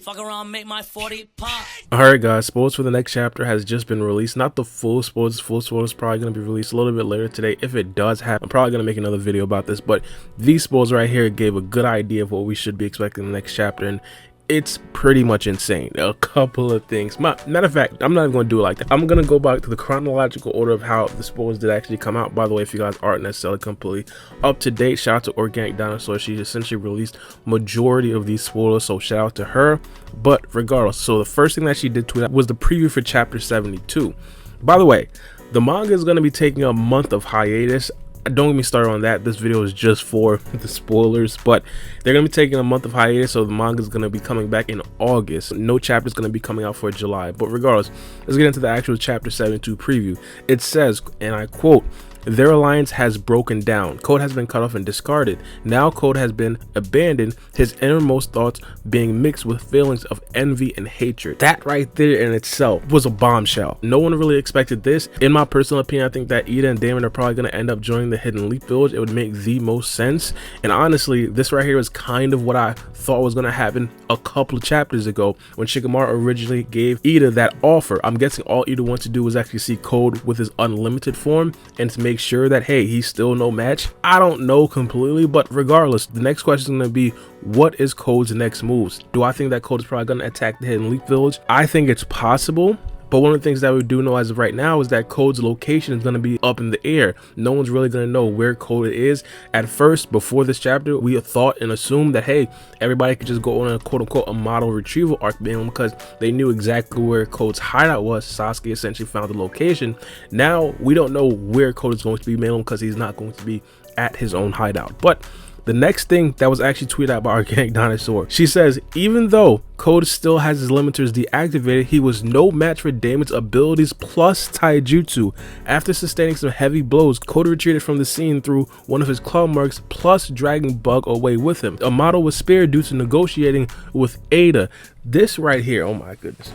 Fuck around, make my 40 pop. Alright guys, spoilers for the next chapter has just been released. Not the full spoilers probably going to be released a little bit later today. If it does happen, I'm probably going to make another video about this, but these spoilers right here gave a good idea of what we should be expecting in the next chapter, and it's pretty much insane. A couple of things. Matter of fact, I'm not even going to do it like that. I'm going to go back to the chronological order of how the spoilers did actually come out. By the way, if you guys aren't necessarily completely up to date, shout out to Organic Dinosaur. She essentially released majority of these spoilers, so shout out to her. But regardless, so the first thing that she did tweet out was the preview for chapter 72. By the way, the manga is going to be taking a month of hiatus. Don't get me started on that. This video is just for the spoilers, but they're gonna be taking a month of hiatus, so the manga is gonna be coming back in August. No chapter is gonna be coming out for July. But regardless, let's get into the actual chapter 72 preview. It says, and I quote, "Their alliance has broken down. Code has been cut off and discarded. Now Code has been abandoned, his innermost thoughts being mixed with feelings of envy and hatred." That right there in itself was a bombshell. No one really expected this. In my personal opinion, I think that Ida and Daemon are probably going to end up joining the Hidden Leaf Village. It would make the most sense. And honestly, this right here is kind of what I thought was going to happen a couple of chapters ago when Shikamaru originally gave Ida that offer. I'm guessing all Ida wants to do is actually see Code with his unlimited form and to make sure that, hey, he's still no match. I don't know completely, but regardless, the next question is going to be, what is Code's next moves? Do I think that Code is probably going to attack the Hidden Leaf Village? I think it's possible. But one of the things that we do know as of right now is that Code's location is going to be up in the air. No one's really going to know where Code is. At first, before this chapter, we thought and assumed that, hey, everybody could just go on a quote-unquote a model retrieval arc because they knew exactly where Code's hideout was. Sasuke essentially found the location. Now, we don't know where Code is going to be, mainly because he's not going to be at his own hideout. But the next thing that was actually tweeted out by Organic Dinosaur, she says, even though Code still has his limiters deactivated, he was no match for Daemon's abilities plus taijutsu. After sustaining some heavy blows, Code retreated from the scene through one of his claw marks plus dragging Bug away with him. Amado was spared due to negotiating with Ada. This right here, oh my goodness.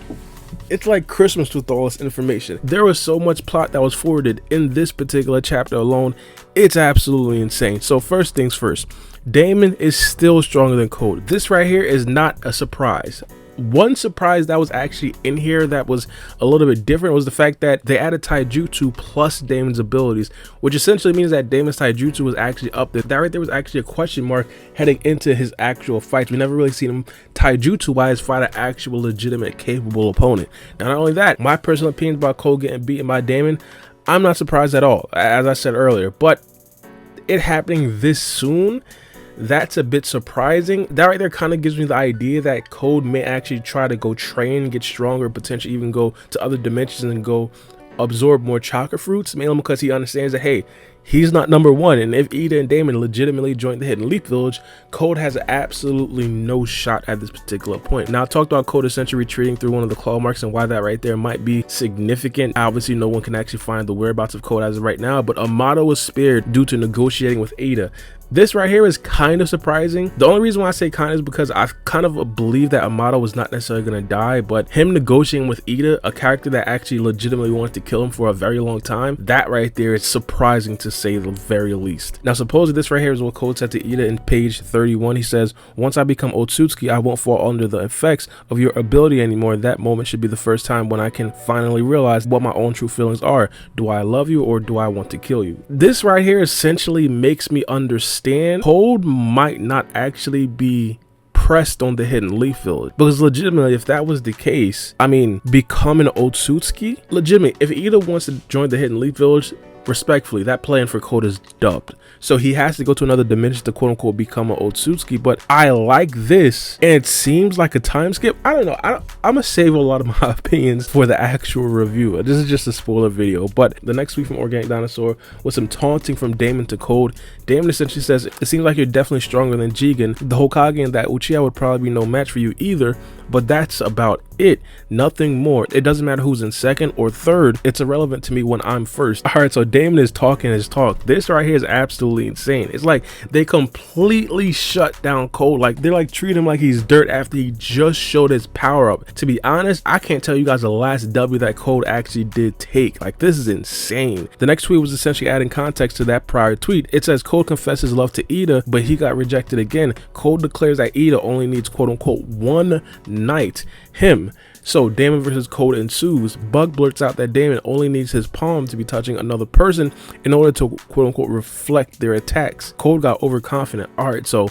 It's like Christmas with all this information. There was so much plot that was forwarded in this particular chapter alone. It's absolutely insane. So first things first, Daemon is still stronger than Code. This right here is not a surprise. One surprise that was actually in here that was a little bit different was the fact that they added taijutsu plus Daemon's abilities, which essentially means that Daemon's taijutsu was actually up there. That right there was actually a question mark heading into his actual fights. We never really seen him taijutsu wise fight an actual legitimate capable opponent. Now, not only that, my personal opinion about Code getting beaten by Daemon, I'm not surprised at all, as I said earlier, but it happening this soon, that's a bit surprising. That right there kind of gives me the idea that Code may actually try to go train, get stronger, potentially even go to other dimensions and go absorb more chakra fruits, mainly because he understands that, hey, he's not number one, and if Ida and Daemon legitimately join the Hidden Leaf Village, Code has absolutely no shot at this particular point. Now, I talked about Code essentially retreating through one of the claw marks and why that right there might be significant. Obviously, no one can actually find the whereabouts of Code as of right now, but Amado was spared due to negotiating with Ada. This right here is kind of surprising. The only reason why I say kind of is because I kind of believe that Amado was not necessarily going to die, but him negotiating with Ida, a character that actually legitimately wanted to kill him for a very long time, that right there is surprising to say the very least. Now, supposedly this right here is what Code said to Ida in page 31. He says, "Once I become Otsutsuki, I won't fall under the effects of your ability anymore. That moment should be the first time when I can finally realize what my own true feelings are. Do I love you or do I want to kill you?" This right here essentially makes me understand Code might not actually be pressed on the Hidden Leaf Village, because legitimately, if that was the case, I mean, becoming Otsutsuki, legitimately, if Ida wants to join the Hidden Leaf Village, respectfully, that plan for Code is dubbed. So he has to go to another dimension to quote unquote become an Otsutsuki. But I like this, and it seems like a time skip. I don't know. I'm gonna save a lot of my opinions for the actual review. This is just a spoiler video. But the next tweet from Organic Dinosaur was some taunting from Daemon to Code. Daemon essentially says, "It seems like you're definitely stronger than Jigen, the Hokage, and that Uchiha would probably be no match for you either. But that's about it. Nothing more. It doesn't matter who's in second or third. It's irrelevant to me when I'm first." All right, so Daemon is talking his talk. This right here is absolutely insane. It's like they completely shut down Cold. Like they're like treating him like he's dirt after he just showed his power up. To be honest, I can't tell you guys the last W that Cold actually did take. Like this is insane. The next tweet was essentially adding context to that prior tweet. It says Cold confesses love to Ida, but he got rejected again. Cold declares that Ida only needs quote unquote one night. Him. So Daemon versus Cold ensues. Bug blurts out that Daemon only needs his palm to be touching another person in order to quote unquote reflect their attacks. Cold got overconfident. Alright, so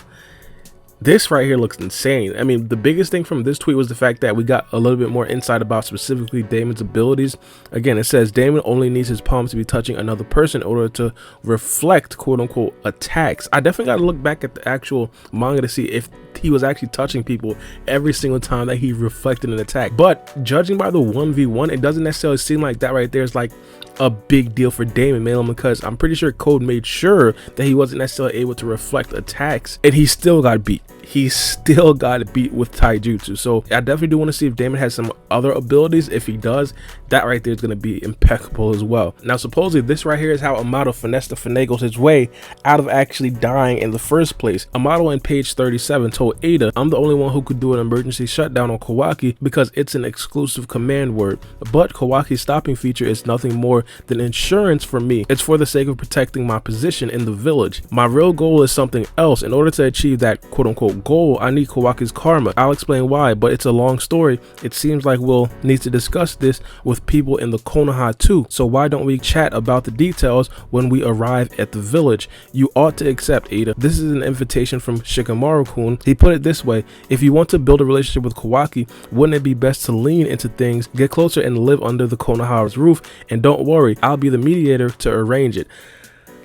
this right here looks insane. I mean, the biggest thing from this tweet was the fact that we got a little bit more insight about specifically Daemon's abilities. Again, it says Daemon only needs his palms to be touching another person in order to reflect quote unquote attacks. I definitely got to look back at the actual manga to see if he was actually touching people every single time that he reflected an attack. But judging by the 1v1, it doesn't necessarily seem like that right there is like a big deal for Daemon, mainly because I'm pretty sure Code made sure that he wasn't necessarily able to reflect attacks, and he still got beat. He still got beat with taijutsu. So I definitely do want to see if Daemon has some other abilities. If he does, that right there is going to be impeccable as well. Now supposedly this right here is how Amado finessed the finagles his way out of actually dying in the first place. Amado in page 37 told Ada, "I'm the only one who could do an emergency shutdown on Kawaki because it's an exclusive command word, but Kawaki's stopping feature is nothing more than insurance for me. It's for the sake of protecting my position in the village. My real goal is something else. In order to achieve that quote unquote goal, I need Kawaki's karma. I'll explain why, but it's a long story. It seems like we'll need to discuss this with people in the Konoha too, so why don't we chat about the details when we arrive at the village? You ought to accept, Ada." This is an invitation from Shikamaru-kun. He put it this way: "If you want to build a relationship with Kawaki, wouldn't it be best to lean into things, get closer and live under the Konoha's roof, and don't worry, I'll be the mediator to arrange it."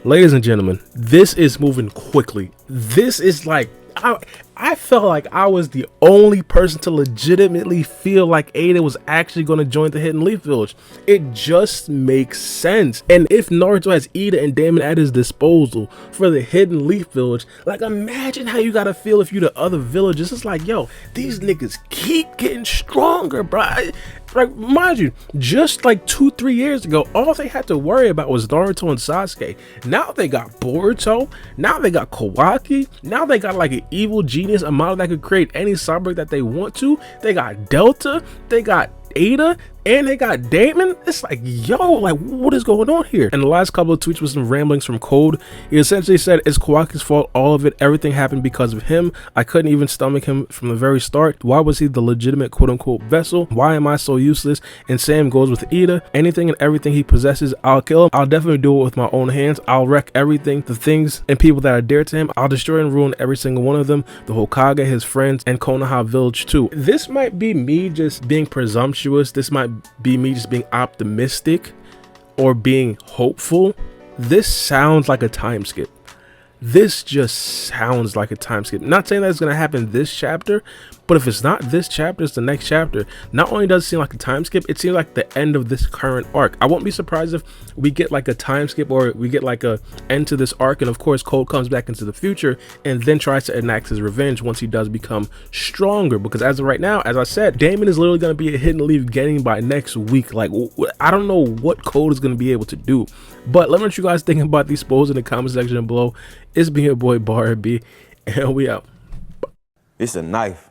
Ladies and gentlemen, this is moving quickly. This is like, I felt like I was the only person to legitimately feel like Ada was actually going to join the Hidden Leaf Village. It just makes sense. And if Naruto has Ida and Daemon at his disposal for the Hidden Leaf Village, like imagine how you gotta feel if you the other villages. It's like, yo, these niggas keep getting stronger, bro. Like, mind you, just like 2-3 years ago, all they had to worry about was Naruto and Sasuke. Now they got Boruto, now they got Kawaki, now they got like an evil genius Amado that could create any cyborg that they want to. They got Delta, they got Ada, and they got Daemon. It's like, yo, like what is going on here? And the last couple of tweets was some ramblings from Code. He essentially said, "It's Kawaki's fault, all of it, everything happened because of him. I couldn't even stomach him from the very start. Why was he the legitimate quote unquote vessel? Why am I so useless?" And same goes with Ida. Anything and everything he possesses, I'll kill him. I'll definitely do it with my own hands. I'll wreck everything, the things and people that are dear to him. I'll destroy and ruin every single one of them, the Hokage, his friends, and Konoha village too. This might be me just being presumptuous. This might be me just being optimistic or being hopeful. This sounds like a time skip. This just sounds like a time skip. Not saying that it's going to happen this chapter, but if it's not this chapter, it's the next chapter. Not only does it seem like a time skip, it seems like the end of this current arc. I won't be surprised if we get like a time skip or we get like a end to this arc, and of course Cold comes back into the future and then tries to enact his revenge once he does become stronger. Because as of right now, as I said, Daemon is literally going to be a Hidden Leaf getting by next week. Like, I don't know what Cold is going to be able to do, but let me know what you guys think about these spoils in the comment section below. It's been your boy Baara B, and we out. It's a knife.